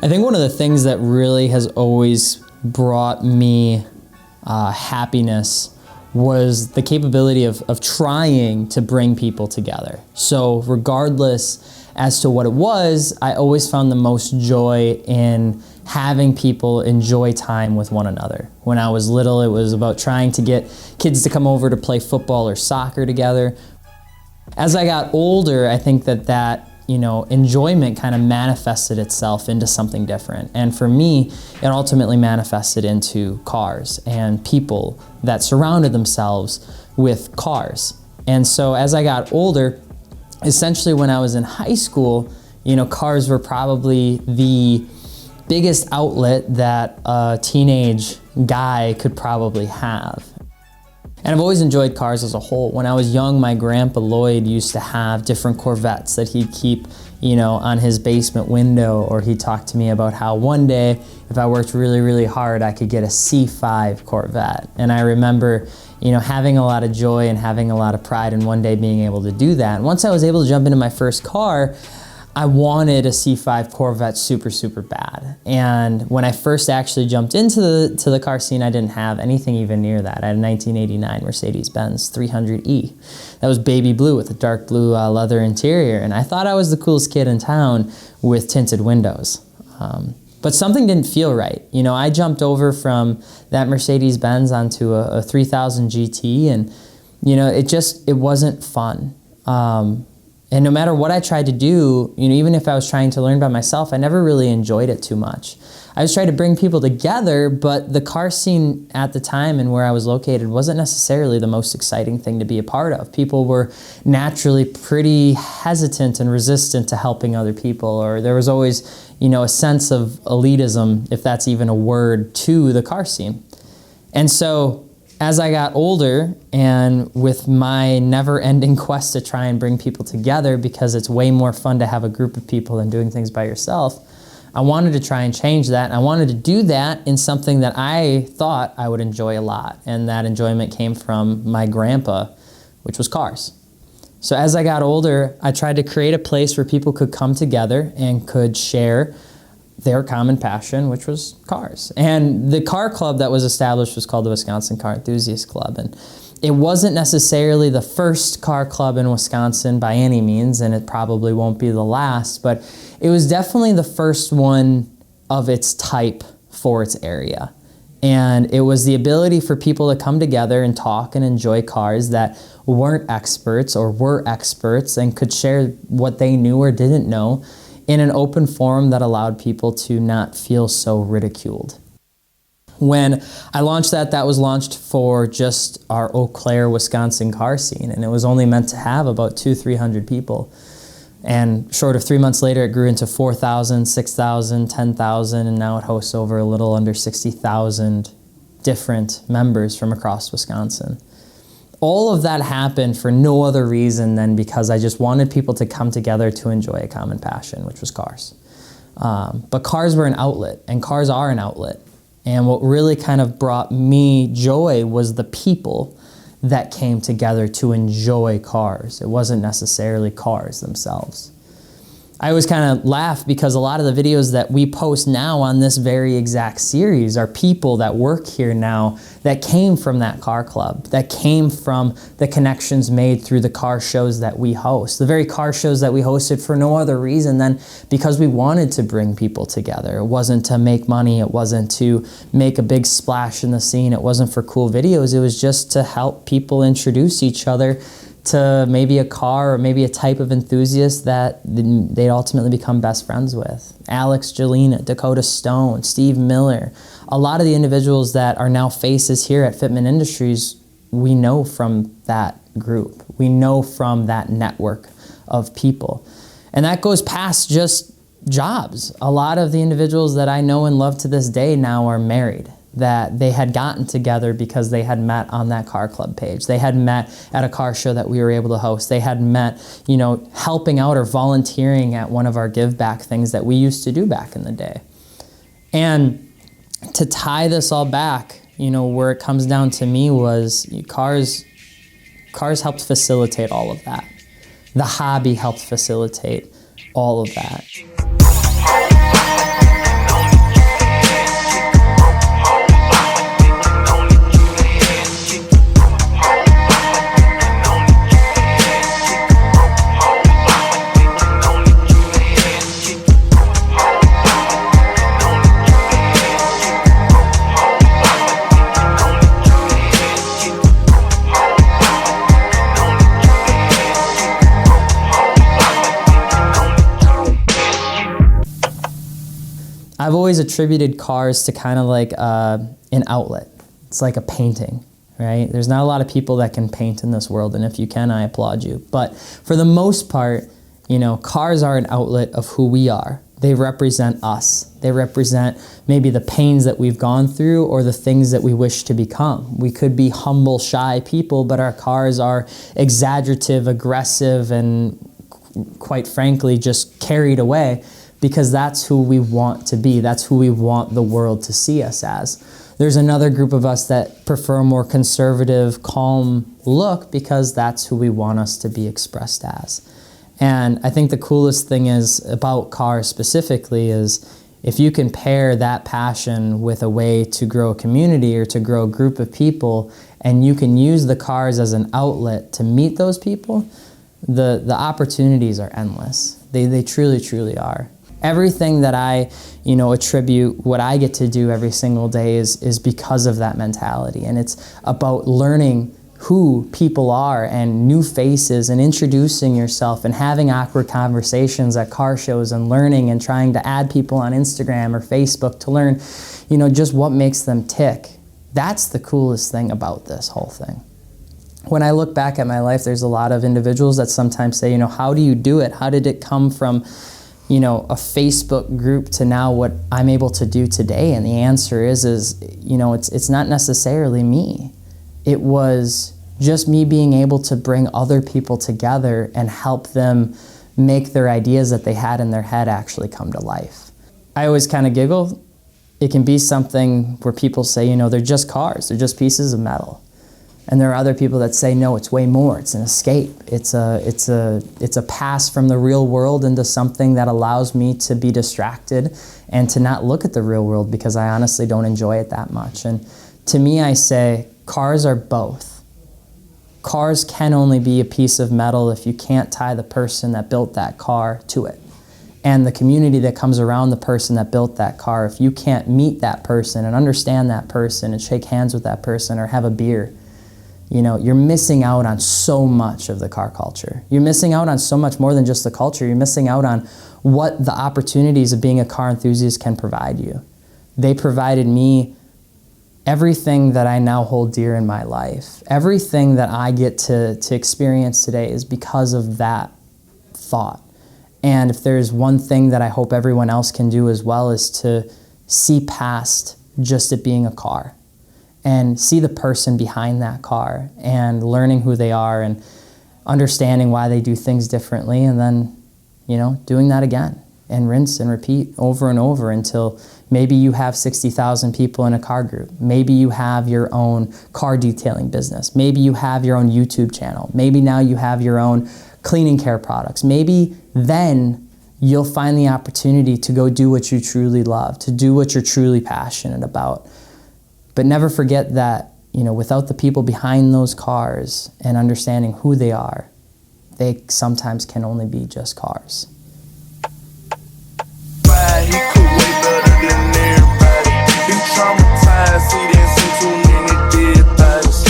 I think one of the things that really has always brought me happiness was the capability of trying to bring people together. So regardless as to what it was, I always found the most joy in having people enjoy time with one another. When I was little, it was about trying to get kids to come over to play football or soccer together. As I got older, I think that enjoyment kind of manifested itself into something different. And for me, it ultimately manifested into cars and people that surrounded themselves with cars. And so as I got older, essentially when I was in high school, cars were probably the biggest outlet that a teenage guy could probably have. And I've always enjoyed cars as a whole. When I was young, my grandpa Lloyd used to have different Corvettes that he'd keep, on his basement window, or he talked to me about how one day, if I worked really, really hard, I could get a C5 Corvette. And I remember, having a lot of joy and having a lot of pride in one day being able to do that. And once I was able to jump into my first car, I wanted a C5 Corvette super, super bad. And when I first actually jumped into the car scene, I didn't have anything even near that. I had a 1989 Mercedes-Benz 300E. That was baby blue with a dark blue leather interior. And I thought I was the coolest kid in town with tinted windows. But something didn't feel right. I jumped over from that Mercedes-Benz onto a 3000 GT, and it wasn't fun. And no matter what I tried to do, even if I was trying to learn by myself, I never really enjoyed it too much. I was trying to bring people together, but the car scene at the time and where I was located wasn't necessarily the most exciting thing to be a part of. People were naturally pretty hesitant and resistant to helping other people, or there was always, a sense of elitism, if that's even a word, to the car scene. And so as I got older, and with my never-ending quest to try and bring people together, because it's way more fun to have a group of people than doing things by yourself, I wanted to try and change that. And I wanted to do that in something that I thought I would enjoy a lot. And that enjoyment came from my grandpa, which was cars. So as I got older, I tried to create a place where people could come together and could share their common passion, which was cars. And the car club that was established was called the Wisconsin Car Enthusiast Club. And it wasn't necessarily the first car club in Wisconsin by any means, and it probably won't be the last, but it was definitely the first one of its type for its area. And it was the ability for people to come together and talk and enjoy cars that weren't experts or were experts and could share what they knew or didn't know in an open forum that allowed people to not feel so ridiculed. When I launched that was launched for just our Eau Claire, Wisconsin car scene, and it was only meant to have about 200-300 people. And short of 3 months later, it grew into 4,000, 6,000, 10,000, and now it hosts over a little under 60,000 different members from across Wisconsin. All of that happened for no other reason than because I just wanted people to come together to enjoy a common passion, which was cars. But cars were an outlet, and cars are an outlet. And what really kind of brought me joy was the people that came together to enjoy cars. It wasn't necessarily cars themselves. I always kind of laugh because a lot of the videos that we post now on this very exact series are people that work here now that came from that car club, that came from the connections made through the car shows that we host. The very car shows that we hosted for no other reason than because we wanted to bring people together. It wasn't to make money. It wasn't to make a big splash in the scene. It wasn't for cool videos. It was just to help people introduce each other to maybe a car or maybe a type of enthusiast that they'd ultimately become best friends with. Alex Jelena, Dakota Stone, Steve Miller, a lot of the individuals that are now faces here at Fitment Industries, we know from that group. We know from that network of people. And that goes past just jobs. A lot of the individuals that I know and love to this day now are married, that they had gotten together because they had met on that car club page. They had met at a car show that we were able to host. They had met, helping out or volunteering at one of our give back things that we used to do back in the day. And to tie this all back, where it comes down to me was cars helped facilitate all of that. The hobby helped facilitate all of that. I've always attributed cars to kind of like an outlet. It's like a painting, right? There's not a lot of people that can paint in this world, and if you can, I applaud you. But for the most part, you know, cars are an outlet of who we are. They represent us. They represent maybe the pains that we've gone through or the things that we wish to become. We could be humble, shy people, but our cars are exaggerative, aggressive, and quite frankly, just carried away, because that's who we want to be. That's who we want the world to see us as. There's another group of us that prefer a more conservative, calm look, because that's who we want us to be expressed as. And I think the coolest thing is about cars specifically is if you can pair that passion with a way to grow a community or to grow a group of people, and you can use the cars as an outlet to meet those people, the opportunities are endless. They truly, truly are. Everything that I, you know, attribute what I get to do every single day is because of that mentality. And it's about learning who people are and new faces and introducing yourself and having awkward conversations at car shows and learning and trying to add people on Instagram or Facebook to learn, you know, just what makes them tick. That's the coolest thing about this whole thing. When I look back at my life, there's a lot of individuals that sometimes say, you know, how do you do it? How did it come from, you know, a Facebook group to now what I'm able to do today? And the answer is, you know, it's not necessarily me. It was just me being able to bring other people together and help them make their ideas that they had in their head actually come to life. I always kind of giggle. It can be something where people say, you know, they're just cars, they're just pieces of metal. And there are other people that say, no, it's way more. It's an escape. It's a pass from the real world into something that allows me to be distracted and to not look at the real world, because I honestly don't enjoy it that much. And to me, I say cars are both. Cars can only be a piece of metal if you can't tie the person that built that car to it. And the community that comes around the person that built that car, if you can't meet that person and understand that person and shake hands with that person or have a beer, you know, you're missing out on so much of the car culture. You're missing out on so much more than just the culture. You're missing out on what the opportunities of being a car enthusiast can provide you. They provided me everything that I now hold dear in my life. Everything that I get to experience today is because of that thought. And if there's one thing that I hope everyone else can do as well, is to see past just it being a car and see the person behind that car and learning who they are and understanding why they do things differently, and then, you know, doing that again and rinse and repeat over and over until maybe you have 60,000 people in a car group. Maybe you have your own car detailing business. Maybe you have your own YouTube channel. Maybe now you have your own cleaning care products. Maybe then you'll find the opportunity to go do what you truly love, to do what you're truly passionate about. But never forget that, you know, without the people behind those cars and understanding who they are, they sometimes can only be just cars. He could way better than everybody. He traumatized, he didn't see too many dead bodies.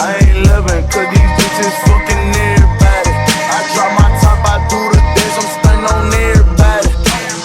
I ain't loving cause these bitches fucking everybody. I drop my top, I do the dance, I'm stunning on everybody.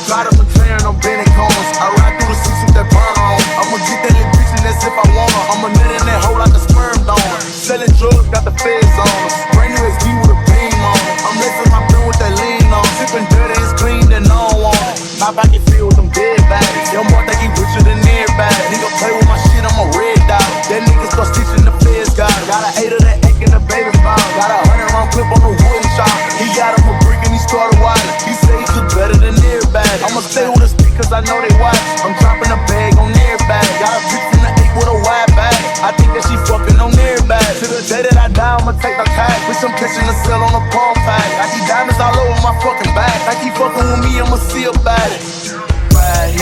Got a McLaren, I'm bending corners. I ride through the seats with that burn on. I'ma get that little bitch as if I want her. I'ma nut in that hole like a sperm donor. Selling drugs, got the feds on us. Brand new SB with a beam on it. I'm lacing my pen with that lean on. Sipping dirty, it's clean, then no one want it. My pocket filled with them dead bodies. Young boy think he richer than everybody. Nigga play with my shit, I'm a red dot. That nigga start stitching the feds got it. Got a 8 of that egg in the baby bottle. Got a 100 round clip on the wooden shop. He got him a brick and he started wildin'. He say he could better than everybody. I'ma stay with a stick cause I know they watch. I'm dropping a bag on everybody. Got a bitch from the 8 with a wide bag. I think that she fucking on everybody. To the day that I die, I'ma take my tag. Bitch, I'm catching the cell on a palm pack. I keep diamonds all over my fucking back. Like he fucking with me, I'ma see about it. Ride, he